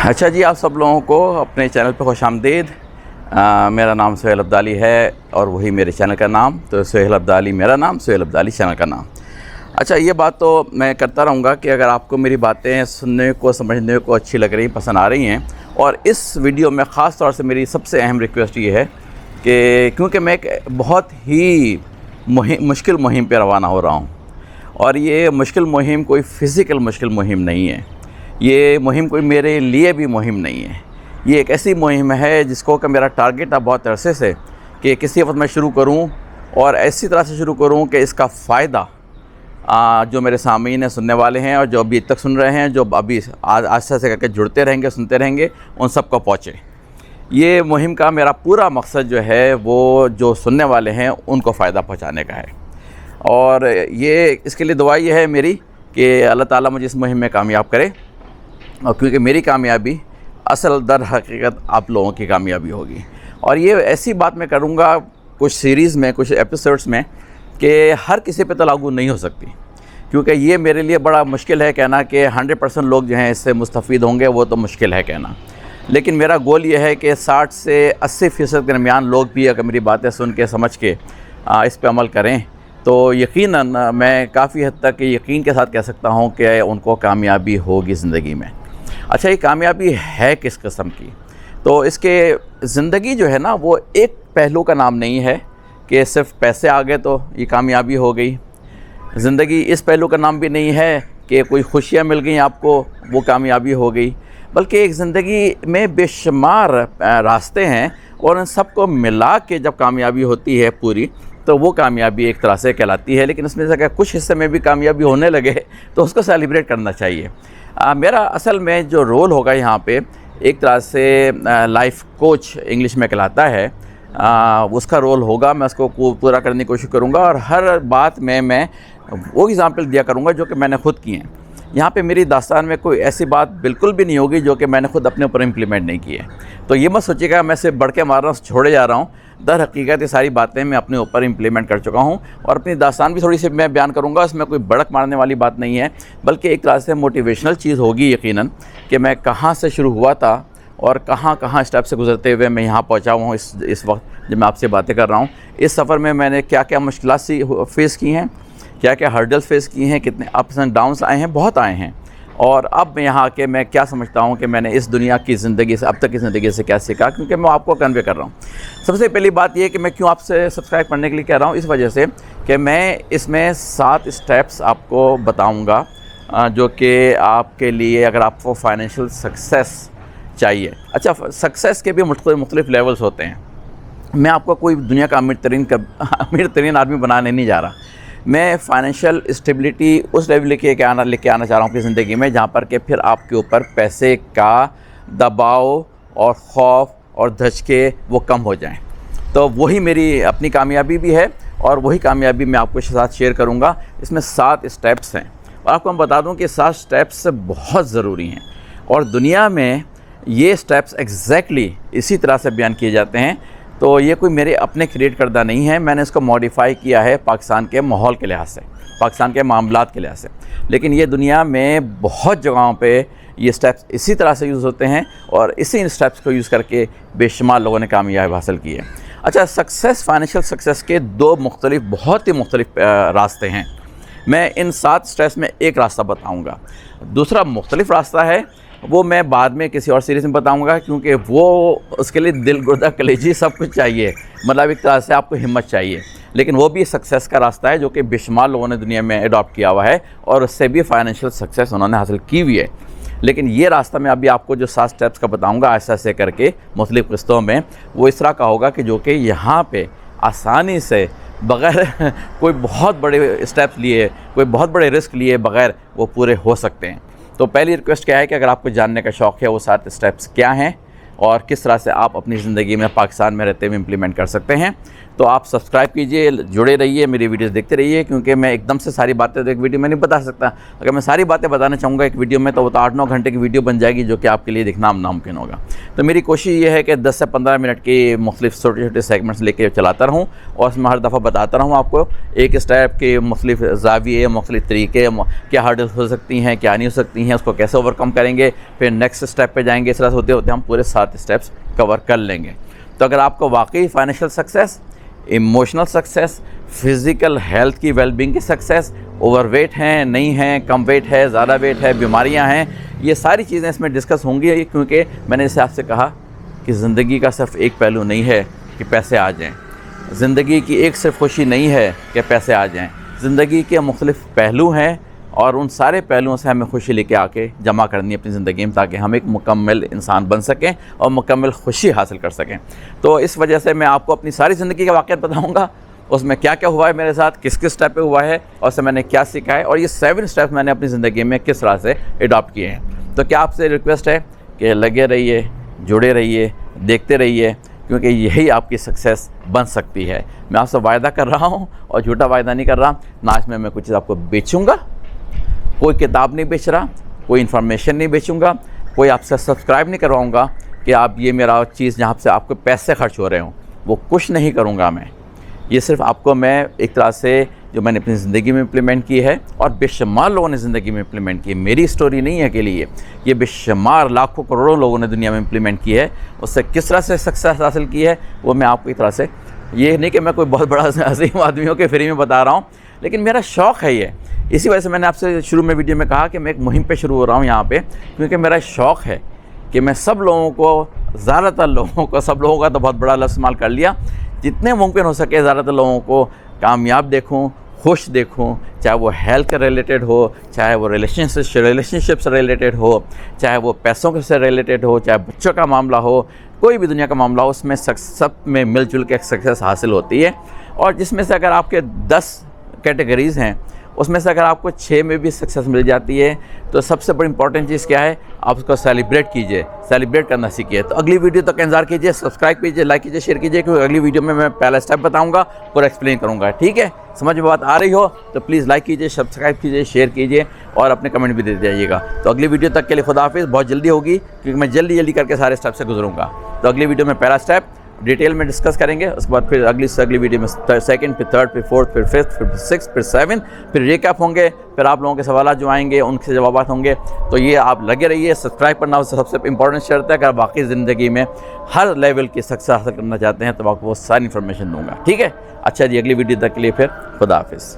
اچھا جی، آپ سب لوگوں کو اپنے چینل پہ خوش آمدید۔ میرا نام سہیل عبدالی ہے اور وہی میرے چینل کا نام، تو سہیل عبدالی میرا نام، سہیل عبدالی چینل کا نام۔ اچھا، یہ بات تو میں کرتا رہوں گا کہ اگر آپ کو میری باتیں سننے کو سمجھنے کو اچھی لگ رہی، پسند آ رہی ہیں، اور اس ویڈیو میں خاص طور سے میری سب سے اہم ریکویسٹ یہ ہے کہ کیونکہ میں ایک بہت ہی مشکل مہم پہ روانہ ہو رہا ہوں، اور یہ مشکل مہم کوئی فزیکل مشکل مہم نہیں ہے، یہ مہم کوئی میرے لیے بھی مہم نہیں ہے۔ یہ ایک ایسی مہم ہے جس کو کہ میرا ٹارگٹ اب بہت عرصے سے کہ کسی وقت میں شروع کروں اور ایسی طرح سے شروع کروں کہ اس کا فائدہ جو میرے سامعین ہیں، سننے والے ہیں، اور جو ابھی تک سن رہے ہیں، جو ابھی آہستہ سے کر کے جڑتے رہیں گے، سنتے رہیں گے، ان سب کو پہنچے۔ یہ مہم کا میرا پورا مقصد جو ہے وہ جو سننے والے ہیں ان کو فائدہ پہنچانے کا ہے، اور یہ اس کے لیے دعا یہ ہے میری کہ اللہ تعالیٰ مجھے اس مہم میں کامیاب کرے، اور کیونکہ میری کامیابی اصل در حقیقت آپ لوگوں کی کامیابی ہوگی۔ اور یہ ایسی بات میں کروں گا کچھ سیریز میں، کچھ ایپیسوڈز میں، کہ ہر کسی پہ تو لاگو نہیں ہو سکتی، کیونکہ یہ میرے لیے بڑا مشکل ہے کہنا کہ 100% لوگ جو ہیں اس سے مستفید ہوں گے، وہ تو مشکل ہے کہنا۔ لیکن میرا گول یہ ہے کہ 60 سے 80% کے درمیان لوگ بھی اگر میری باتیں سن کے سمجھ کے اس پہ عمل کریں تو یقیناً میں کافی حد تک یقین کے ساتھ کہہ سکتا ہوں کہ ان کو کامیابی ہوگی زندگی میں۔ اچھا، یہ کامیابی ہے کس قسم کی؟ تو اس کے زندگی جو ہے نا، وہ ایک پہلو کا نام نہیں ہے کہ صرف پیسے آ گئے تو یہ کامیابی ہو گئی۔ زندگی اس پہلو کا نام بھی نہیں ہے کہ کوئی خوشیاں مل گئیں آپ کو، وہ کامیابی ہو گئی، بلکہ ایک زندگی میں بے شمار راستے ہیں، اور ان سب کو ملا کے جب کامیابی ہوتی ہے پوری، تو وہ کامیابی ایک طرح سے کہلاتی ہے۔ لیکن اس میں سے اگر کچھ حصے میں بھی کامیابی ہونے لگے تو اس کو سیلیبریٹ کرنا چاہیے۔ میرا اصل میں جو رول ہوگا یہاں پہ ایک طرح سے لائف کوچ انگلش میں کہلاتا ہے، اس کا رول ہوگا۔ میں اس کو پورا کرنے کی کوشش کروں گا، اور ہر بات میں وہ ایگزامپل دیا کروں گا جو کہ میں نے خود کی ہیں۔ یہاں پہ میری داستان میں کوئی ایسی بات بالکل بھی نہیں ہوگی جو کہ میں نے خود اپنے اوپر امپلیمنٹ نہیں کی ہے، تو یہ مت سوچیے گا میں صرف بڑھ کے مار رہا ہوں، چھوڑے جا رہا ہوں۔ در حقیقت یہ ساری باتیں میں اپنے اوپر امپلیمنٹ کر چکا ہوں، اور اپنی داستان بھی تھوڑی سی میں بیان کروں گا۔ اس میں کوئی بڑک مارنے والی بات نہیں ہے، بلکہ ایک طرح سے موٹیویشنل چیز ہوگی یقیناً، کہ میں کہاں سے شروع ہوا تھا اور کہاں اسٹیپ سے گزرتے ہوئے میں یہاں پہنچا ہوا ہوں اس وقت جب میں آپ سے باتیں کر رہا ہوں۔ اس سفر میں نے کیا کیا مشکلات فیس کی ہیں، کیا کیا ہرڈلز فیس کی ہیں، کتنے اپس اینڈ ڈاؤنس آئے ہیں، بہت آئے ہیں، اور اب میں یہاں کے میں کیا سمجھتا ہوں کہ میں نے اس دنیا کی زندگی سے، اب تک کی زندگی سے کیا سیکھا، کیونکہ میں آپ کو کنوے کر رہا ہوں۔ سب سے پہلی بات یہ کہ میں کیوں آپ سے سبسکرائب کرنے کے لیے کہہ رہا ہوں، اس وجہ سے کہ میں اس میں 7 اسٹیپس آپ کو بتاؤں گا جو کہ آپ کے لیے، اگر آپ کو فائنینشیل سکسیس چاہیے۔ اچھا، سکسیس کے بھی مختلف لیولز ہوتے ہیں۔ میں آپ کو کوئی دنیا کا امیر ترین آدمی بنانے نہیں جا رہا، میں فائنینشیل اسٹیبلٹی اس لیول لے کے آنا چاہ رہا ہوں اپنی زندگی میں، جہاں پر کہ پھر آپ کے اوپر پیسے کا دباؤ اور خوف اور دھچکے وہ کم ہو جائیں۔ تو وہی میری اپنی کامیابی بھی ہے، اور وہی کامیابی میں آپ کے ساتھ شیئر کروں گا۔ اس میں 7 اسٹیپس ہیں، اور آپ کو میں بتا دوں کہ 7 اسٹیپس بہت ضروری ہیں، اور دنیا میں یہ اسٹیپس ایگزیکٹلی اسی طرح سے بیان کیے جاتے ہیں۔ تو یہ کوئی میرے اپنے کریٹ کردہ نہیں ہے، میں نے اس کو ماڈیفائی کیا ہے پاکستان کے ماحول کے لحاظ سے، پاکستان کے معاملات کے لحاظ سے، لیکن یہ دنیا میں بہت جگہوں پہ یہ اسٹیپس اسی طرح سے یوز ہوتے ہیں، اور اسی اسٹیپس کو یوز کر کے بے شمار لوگوں نے کامیابی حاصل کی ہے۔ اچھا، فائنینشیل سکسیس کے 2 بہت ہی مختلف راستے ہیں۔ میں ان 7 اسٹیپس میں ایک راستہ بتاؤں گا، دوسرا مختلف راستہ ہے، وہ میں بعد میں کسی اور سیریز میں بتاؤں گا، کیونکہ وہ اس کے لیے دل گردہ کلیجی سب کچھ چاہیے، مطلب ایک طرح سے آپ کو ہمت چاہیے، لیکن وہ بھی سکسیس کا راستہ ہے جو کہ بے شمار لوگوں نے دنیا میں اڈاپٹ کیا ہوا ہے، اور اس سے بھی فائنینشیل سکسیس انہوں نے حاصل کی ہوئی ہے۔ لیکن یہ راستہ میں ابھی آپ کو جو 7 اسٹیپس کا بتاؤں گا آہستہ سے کر کے مختلف قسطوں میں، وہ اس طرح کا ہوگا کہ جو کہ یہاں پہ آسانی سے بغیر کوئی بہت بڑے اسٹیپس لیے، کوئی بہت بڑے رسک لیے بغیر وہ پورے ہو سکتے ہیں۔ تو پہلی ریکویسٹ کیا ہے کہ اگر آپ کو جاننے کا شوق ہے وہ 7 اسٹیپس کیا ہیں اور کس طرح سے آپ اپنی زندگی میں پاکستان میں رہتے ہوئے امپلیمنٹ کر سکتے ہیں، تو تو آپ سبسکرائب کیجئے, جڑے رہیے, میری ویڈیوز دیکھتے رہیے, کیونکہ میں ایک دم سے ساری باتیں تو ایک ویڈیو میں نہیں بتا سکتا. اگر میں ساری باتیں بتانا چاہوں گا ایک ویڈیو میں تو وہ تو 8-9 گھنٹے کی ویڈیو بن جائے گی, جو کہ آپ کے لیے دیکھنا ناممکن ہوگا. تو میری کوشش یہ ہے کہ 10 سے 15 منٹ کی مختلف چھوٹے چھوٹے سیگمنٹس لے کے چلاتا رہوں, اور اس میں ہر دفعہ بتاتا رہوں آپ کو ایک اسٹیپ کے مختلف زاویے, مختلف طریقے, کیا ہرڈلز ہو سکتی ہیں, کیا نہیں ہو سکتی ہیں, اس کو کیسے اوور کم کریں گے, پھر نیکسٹ اسٹیپ پہ جائیں گے. اس طرح ہوتے ہوتے ہم پورے 7 اسٹیپس کور کر لیں گے. تو اگر آپ کو واقعی financial success, emotional success, physical health کی ویل بینگ کی سکسیس, اوور ویٹ ہیں, نہیں ہیں, کم ویٹ ہے, زیادہ ویٹ ہے, بیماریاں ہیں, یہ ساری چیزیں اس میں ڈسکس ہوں گی, کیونکہ میں نے اسے آپ سے کہا کہ زندگی کا صرف ایک پہلو نہیں ہے کہ پیسے آ جائیں. زندگی کی ایک صرف خوشی نہیں ہے کہ پیسے آ جائیں. زندگی کے مختلف پہلو ہیں, اور ان سارے پہلوؤں سے ہمیں خوشی لے کے آ کے جمع کرنی ہے اپنی زندگی میں, تاکہ ہم ایک مکمل انسان بن سکیں اور مکمل خوشی حاصل کر سکیں. تو اس وجہ سے میں آپ کو اپنی ساری زندگی کا واقعات بتاؤں گا, اس میں کیا کیا ہوا ہے میرے ساتھ, کس کس اسٹیپ پہ ہوا ہے, اور اس سے میں نے کیا سیکھا ہے, اور یہ 7 اسٹیپس میں نے اپنی زندگی میں کس طرح سے اڈاپٹ کیے ہیں. تو کیا آپ سے ریکویسٹ ہے کہ لگے رہیے, جڑے رہیے, دیکھتے رہیے, کیونکہ یہی آپ کی سکسیس بن سکتی ہے. میں آپ سے وعدہ کر رہا ہوں, اور جھوٹا وعدہ نہیں کر رہا. نہ اس میں کچھ چیز آپ کو بیچوں گا, کوئی کتاب نہیں بیچ رہا, کوئی انفارمیشن نہیں بیچوں گا, کوئی آپ سے سبسکرائب نہیں کرواؤں گا کہ آپ یہ میرا چیز جہاں سے آپ کو پیسے خرچ ہو رہے ہوں, وہ کچھ نہیں کروں گا میں. یہ صرف آپ کو میں ایک طرح سے جو میں نے اپنی زندگی میں امپلیمنٹ کی ہے, اور بے شمار لوگوں نے زندگی میں امپلیمنٹ کی ہے, میری اسٹوری نہیں ہے اکیلی, یہ بے شمار لاکھوں کروڑوں لوگوں نے دنیا میں امپلیمنٹ کی ہے. اس سے کس طرح سے سکسیس حاصل کی ہے وہ میں آپ کو ایک طرح سے, یہ نہیں کہ میں کوئی بہت بڑا عظیم آدمی ہوں کہ فری میں بتا رہا ہوں, لیکن میرا شوق ہے یہ. اسی وجہ سے میں نے آپ سے شروع میں ویڈیو میں کہا کہ میں ایک مہم پہ شروع ہو رہا ہوں یہاں پہ, کیونکہ میرا شوق ہے کہ میں سب لوگوں کو, زیادہ تر لوگوں کو, سب لوگوں کا تو بہت بڑا لفظ استعمال کر لیا, جتنے ممکن ہو سکے زیادہ تر لوگوں کو کامیاب دیکھوں, خوش دیکھوں, چاہے وہ ہیلتھ کے ریلیٹڈ ہو, چاہے وہ ریلیشن شپ سے ریلیٹڈ ہو, چاہے وہ پیسوں سے ریلیٹڈ ہو, چاہے بچوں کا معاملہ ہو, کوئی بھی دنیا کا معاملہ ہو, اس میں سب میں مل جل کے ایک سکسیس حاصل ہوتی ہے. اور جس میں سے اگر آپ کے 10 کیٹیگریز ہیں, اس میں سے اگر آپ کو 6 میں بھی سکسیس مل جاتی ہے, تو سب سے بڑی امپورٹنٹ چیز کیا ہے, آپ اس کو سیلیبریٹ کیجئے, سیلیبریٹ کرنا سیکھیے. تو اگلی ویڈیو تک انتظار کیجئے, سبسکرائب کیجئے, لائک کیجئے, شیئر کیجئے, کیونکہ اگلی ویڈیو میں پہلا اسٹیپ بتاؤں گا, پورا ایکسپلین کروں گا. ٹھیک ہے, سمجھ میں بات آ رہی ہو تو پلیز لائک کیجئے, سبسکرائب کیجئے, شیئر کیجئے, اور اپنے کمنٹ بھی دیتے جائیے گا. تو اگلی ویڈیو تک کے لیے خدا حافظ. بہت جلدی ہوگی, کیونکہ میں جلدی کر کے سارے اسٹیپ سے گزروں گا. تو اگلی ویڈیو میں پہلا اسٹیپ ڈیٹیل میں ڈسکس کریں گے, اس کے بعد پھر اگلی ویڈیو میں سیکنڈ, پھر تھرڈ, پھر فورتھ, پھر ففتھ, پھر سکس, پھر 7, پھر ریکیپ ہوں گے, پھر آپ لوگوں کے سوالات جو آئیں گے ان سے جوابات ہوں گے. تو یہ آپ لگے رہیے, سبسکرائب کرنا سب سے امپورٹنٹ شرط ہے. اگر باقی زندگی میں ہر لیول کی سکسیس حاصل کرنا چاہتے ہیں تو آپ کو وہ ساری انفارمیشن دوں گا. ٹھیک ہے, اچھا جی, اگلی ویڈیو تک کے لیے پھر خدا حافظ.